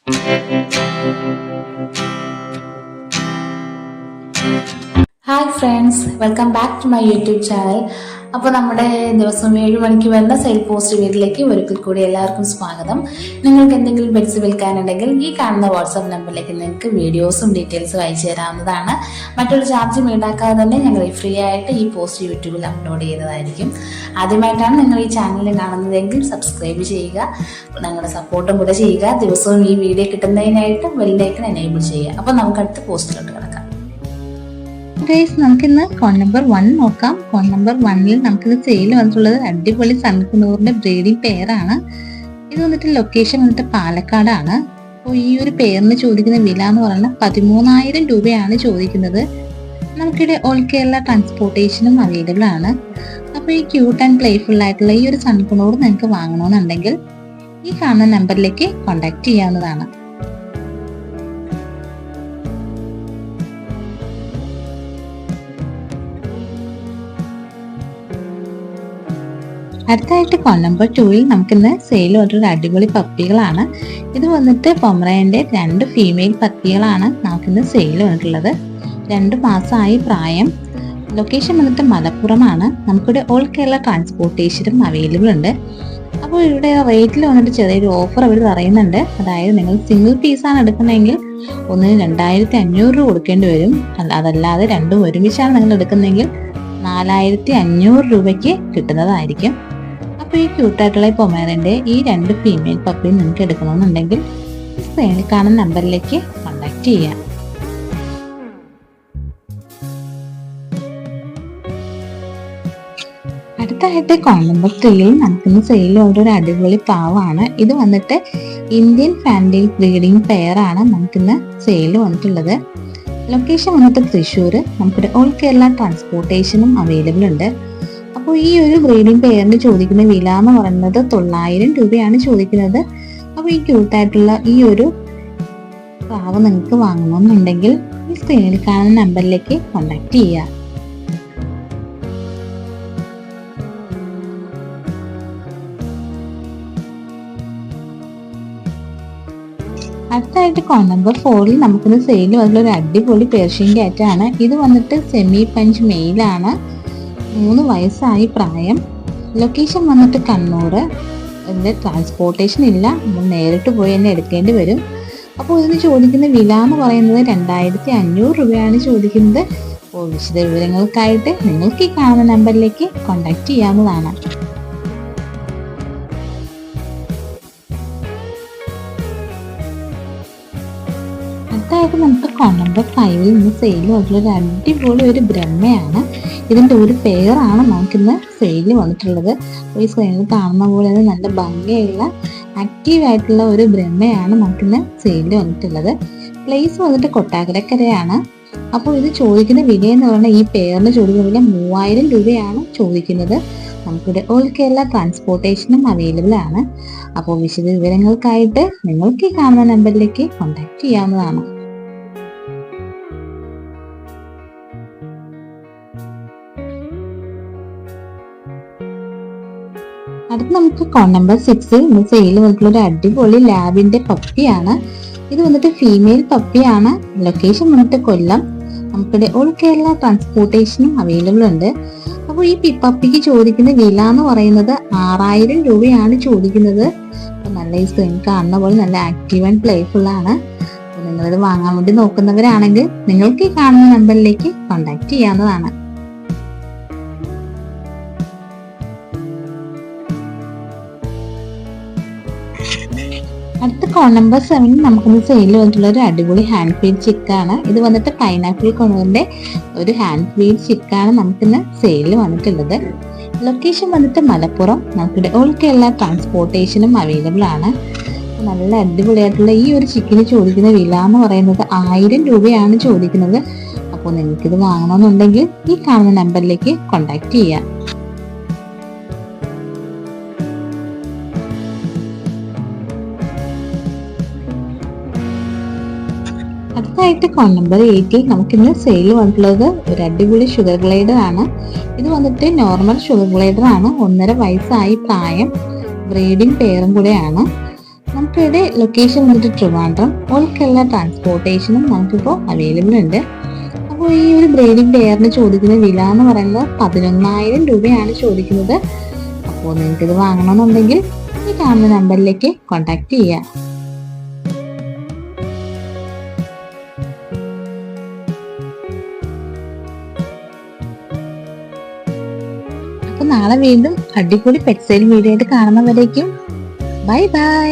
Hi friends, welcome back to my YouTube channel. അപ്പോൾ നമ്മുടെ ദിവസം 7 മണിക്ക് വരുന്ന സെയിൽ പോസ്റ്റ് വീട്ടിലേക്ക് ഒരിക്കൽ കൂടി എല്ലാവർക്കും സ്വാഗതം. നിങ്ങൾക്ക് എന്തെങ്കിലും പെറ്റ്സ് വിൽക്കാനുണ്ടെങ്കിൽ ഈ കാണുന്ന വാട്സാപ്പ് നമ്പറിലേക്ക് നിങ്ങൾക്ക് വീഡിയോസും ഡീറ്റെയിൽസും അയച്ചു തരാവുന്നതാണ്. മറ്റൊരു ചാർജും ഈടാക്കാതെ തന്നെ ഞങ്ങൾ ഫ്രീ ആയിട്ട് ഈ പോസ്റ്റ് യൂട്യൂബിൽ അപ്ലോഡ് ചെയ്യുന്നതായിരിക്കും. ആദ്യമായിട്ടാണ് നിങ്ങൾ ഈ ചാനൽ കാണുന്നതെങ്കിൽ സബ്സ്ക്രൈബ് ചെയ്യുക, ഞങ്ങളുടെ സപ്പോർട്ടും കൂടെ ചെയ്യുക. ദിവസവും ഈ വീഡിയോ കിട്ടുന്നതിനായിട്ട് ബെല്ലൈക്കൺ എനേബിൾ ചെയ്യുക. അപ്പോൾ നമുക്ക് അടുത്ത പോസ്റ്റിലോട്ട് കിടക്കാം. ഗൈസ്, നമുക്കിന്ന് കോൺ നമ്പർ 1 നോക്കാം. കോൺ നമ്പർ 1ൽ നമുക്കിത് സെയിൽ വന്നിട്ടുള്ളത് അടിപൊളി സൺകുന്നൂറിന്റെ ബ്രീഡിംഗ് പെയറാണ്. ഇത് വന്നിട്ട് ലൊക്കേഷൻ വന്നിട്ട് പാലക്കാടാണ്. അപ്പോൾ ഈ ഒരു പെയറിന് ചോദിക്കുന്ന വില എന്ന് പറയുന്നത് 13,000 രൂപയാണ് ചോദിക്കുന്നത്. നമുക്കിവിടെ ഓൾ കേരള ട്രാൻസ്പോർട്ടേഷനും അവൈലബിൾ ആണ്. അപ്പോൾ ഈ ക്യൂട്ട് ആൻഡ് പ്ലേഫുൾ ആയിട്ടുള്ള ഈ ഒരു സൺകുന്നൂർ നിങ്ങൾക്ക് വാങ്ങണമെന്നുണ്ടെങ്കിൽ ഈ കാണുന്ന നമ്പറിലേക്ക് കോൺടാക്ട് ചെയ്യാവുന്നതാണ്. അടുത്തായിട്ട് കോൺ നമ്പർ 2ൽ നമുക്കിന്ന് സെയിൽ വന്നിട്ടൊരു അടിപൊളി പപ്പികളാണ്. ഇത് വന്നിട്ട് പൊമറേന്റെ 2 ഫീമെയിൽ പപ്പികളാണ് നമുക്കിന്ന് സെയിൽ വന്നിട്ടുള്ളത്. 2 മാസമായി പ്രായം. ലൊക്കേഷൻ വന്നിട്ട് മലപ്പുറമാണ്. നമുക്കിവിടെ ഓൾ കേരള ട്രാൻസ്പോർട്ടേഷനും അവൈലബിൾ ഉണ്ട്. അപ്പോൾ ഇവിടെ റേറ്റിൽ വന്നിട്ട് ചെറിയൊരു ഓഫർ അവർ പറയുന്നുണ്ട്. അതായത് നിങ്ങൾ സിംഗിൾ പീസാണ് എടുക്കുന്നതെങ്കിൽ ഒന്നിന് 2,500 രൂപ കൊടുക്കേണ്ടി വരും. അതല്ലാതെ രണ്ടും ഒരുമിച്ചാണ് നിങ്ങൾ എടുക്കുന്നതെങ്കിൽ 4,500 രൂപയ്ക്ക് കിട്ടുന്നതായിരിക്കും. അപ്പോൾ ഈ ക്യൂട്ടായിട്ടുള്ള പൊമേറിന്റെ ഈ 2 ഫീമെയിൽ പപ്പി നിങ്ങൾക്ക് എടുക്കണമെന്നുണ്ടെങ്കിൽ സ്ക്രീനിൽ കാണുന്ന നമ്പറിലേക്ക് കോൺടാക്ട് ചെയ്യാം. അടുത്തായിട്ട് കോൺ നമ്പർ 3ൽ നമുക്കിന്ന് സെയിൽ ഒരു അടിപൊളി പാവാണ്. ഇത് വന്നിട്ട് ഇന്ത്യൻ ഫാൻഡി ബ്രീഡിംഗ് പെയറാണ് നമുക്കിന്ന് സെയിൽ വന്നിട്ടുള്ളത്. ലൊക്കേഷൻ വന്നിട്ട് തൃശ്ശൂർ. നമുക്കിവിടെ ഓൾ കേരള ട്രാൻസ്പോർട്ടേഷനും അവൈലബിൾ ഉണ്ട്. അപ്പോൾ ഈ ഒരു ബ്രീഡിംഗ് പെയറിന് ചോദിക്കുന്ന വില എന്ന് പറയുന്നത് 9,000 രൂപയാണ് ചോദിക്കുന്നത്. അപ്പോൾ ഈ ക്യൂട്ടായിട്ടുള്ള ഈ ഒരു പ്രാവ് നിങ്ങൾക്ക് വാങ്ങണമെന്നുണ്ടെങ്കിൽ ഈ സ്ക്രീനിൽ കാണുന്ന നമ്പറിലേക്ക് കോൺടാക്ട് ചെയ്യുക. അടുത്തായിട്ട് കോൺ നമ്പർ 4ൽ നമുക്കിന്ന് സെയിൽ വന്നിട്ടുള്ള ഒരു അടിപൊളി പേർഷ്യൻ ക്യാറ്റാണ്. ഇത് വന്നിട്ട് സെമി പഞ്ച് മെയിലാണ്. 3 വയസ്സായി പ്രായം. ലൊക്കേഷൻ വന്നിട്ട് കണ്ണൂർ. ഇതിൻ്റെ ട്രാൻസ്പോർട്ടേഷൻ ഇല്ല, നമ്മൾ നേരിട്ട് പോയി തന്നെ എടുക്കേണ്ടി വരും. അപ്പോൾ ഇതിന് ചോദിക്കുന്ന വില എന്ന് പറയുന്നത് 2,500 രൂപയാണ് ചോദിക്കുന്നത്. അപ്പോൾ വിശദ വിവരങ്ങൾക്കായിട്ട് നിങ്ങൾക്ക് ഈ കാണുന്ന നമ്പറിലേക്ക് കോൺടാക്ട് ചെയ്യാവുന്നതാണ്. അടുത്തായിട്ട് നമുക്ക് കോൺ നമ്പർ 5ൽ നിന്ന് സെയിൽ വന്നിട്ടുള്ള അടിപൊളി ഒരു ബ്രഹ്മയാണ്. ഇതിൻ്റെ ഒരു പെയറാണ് നമുക്കിന്ന് സെയിൽ വന്നിട്ടുള്ളത്. ഈ സ്ക്രീനിൽ കാണുന്ന പോലെ നല്ല ഭംഗിയുള്ള ആക്റ്റീവായിട്ടുള്ള ഒരു ബ്രഹ്മയാണ് നമുക്കിന്ന് സെയിൽ വന്നിട്ടുള്ളത്. പ്ലേസ് വന്നിട്ട് കൊട്ടാരക്കരയാണ്. അപ്പോൾ ഇത് ചോദിക്കുന്ന വില എന്ന് പറഞ്ഞാൽ ഈ പെയറിന് ചോദിക്കുന്ന വില 3,000 രൂപയാണ് ചോദിക്കുന്നത്. നമുക്കിവിടെ ഓൾ കേരള ട്രാൻസ്പോർട്ടേഷനും അവൈലബിൾ ആണ്. അപ്പോൾ വിശദ വിവരങ്ങൾക്കായിട്ട് നിങ്ങൾക്ക് ഈ കാണുന്ന നമ്പറിലേക്ക് കോൺടാക്ട് ചെയ്യാവുന്നതാണ്. അടുത്ത് നമുക്ക് കോൺ നമ്പർ 6ൽ ഇന്ന് സെയിൽ വന്നിട്ടുള്ള ഒരു അടിപൊളി ലാബിന്റെ പപ്പിയാണ്. ഇത് വന്നിട്ട് ഫീമെയിൽ പപ്പിയാണ്. ലൊക്കേഷൻ വന്നിട്ട് കൊല്ലം. നമുക്കിവിടെ ഓൾ കേരള ട്രാൻസ്പോർട്ടേഷനും അവൈലബിൾ ഉണ്ട്. അപ്പോൾ ഈ പപ്പിക്ക് ചോദിക്കുന്ന വില എന്ന് പറയുന്നത് 6,000 രൂപയാണ് ചോദിക്കുന്നത്. അപ്പോൾ നല്ല ഈ സ്ക്രീൻ കാണുന്ന പോലെ നല്ല ആക്റ്റീവ് ആൻഡ് പ്ലേഫുൾ ആണ്. അപ്പോൾ നിങ്ങളിത് വാങ്ങാൻ വേണ്ടി നോക്കുന്നവരാണെങ്കിൽ നിങ്ങൾക്ക് ഈ കാണുന്ന നമ്പറിലേക്ക് കോൺടാക്ട് ചെയ്യാവുന്നതാണ്. അടുത്ത കോൺ നമ്പർ 7 നമുക്കിന്ന് സെയിൽ വന്നിട്ടുള്ള ഒരു അടിപൊളി ഹാൻഡ് ഫീഡ് ചിക്കാണ്. ഇത് വന്നിട്ട് പൈനാപ്പിൾ കൊണൂറിന്റെ ഒരു ഹാൻഡ് ഫീഡ് ചിക്കാണ് നമുക്കിന്ന് സെയിൽ വന്നിട്ടുള്ളത്. ലൊക്കേഷൻ വന്നിട്ട് മലപ്പുറം. നമുക്കിവിടെ ഓൾ കേരള ട്രാൻസ്പോർട്ടേഷനും അവൈലബിൾ ആണ്. നല്ല അടിപൊളിയായിട്ടുള്ള ഈ ഒരു ചിക്കന് ചോദിക്കുന്ന വില എന്ന് പറയുന്നത് 1,000 രൂപയാണ് ചോദിക്കുന്നത്. അപ്പോൾ നിങ്ങൾക്കിത് വാങ്ങണമെന്നുണ്ടെങ്കിൽ ഈ കാണുന്ന നമ്പറിലേക്ക് കോൺടാക്ട് ചെയ്യാം. അടുത്തായിട്ട് കോൺ നമ്പർ 8ൽ നമുക്കിന്ന് സെയിൽ വന്നിട്ടുള്ളത് ഒരു അടിപൊളി ഷുഗർ ഗ്ലൈഡർ ആണ്. ഇത് വന്നിട്ട് നോർമൽ ഷുഗർ ഗ്ലൈഡർ ആണ്. 1.5 വയസ്സായി പ്രായം. ബ്രീഡിംഗ് പെയറും കൂടെയാണ്. നമുക്ക് പപ്പിയുടെ ലൊക്കേഷൻ വന്നിട്ട് ട്രിവാൻഡ്രം. ഓൾ കേരള ട്രാൻസ്പോർട്ടേഷനും നമുക്കിപ്പോൾ അവൈലബിൾ ഉണ്ട്. അപ്പോൾ ഈ ഒരു ബ്രീഡിംഗ് പെയറിന് ചോദിക്കുന്ന വില എന്ന് പറയുന്നത് 11,000 രൂപയാണ് ചോദിക്കുന്നത്. അപ്പോൾ നിങ്ങൾക്കിത് വാങ്ങണമെന്നുണ്ടെങ്കിൽ ഈ കാണുന്ന നമ്പറിലേക്ക് കോൺടാക്ട് ചെയ്യുക. അപ്പൊ നാളെ വീണ്ടും അടിപൊളി പെറ്റ് സെയിൽ വീഡിയോ ആയിട്ട് കാണുന്നവരേക്കും ബൈ ബൈ.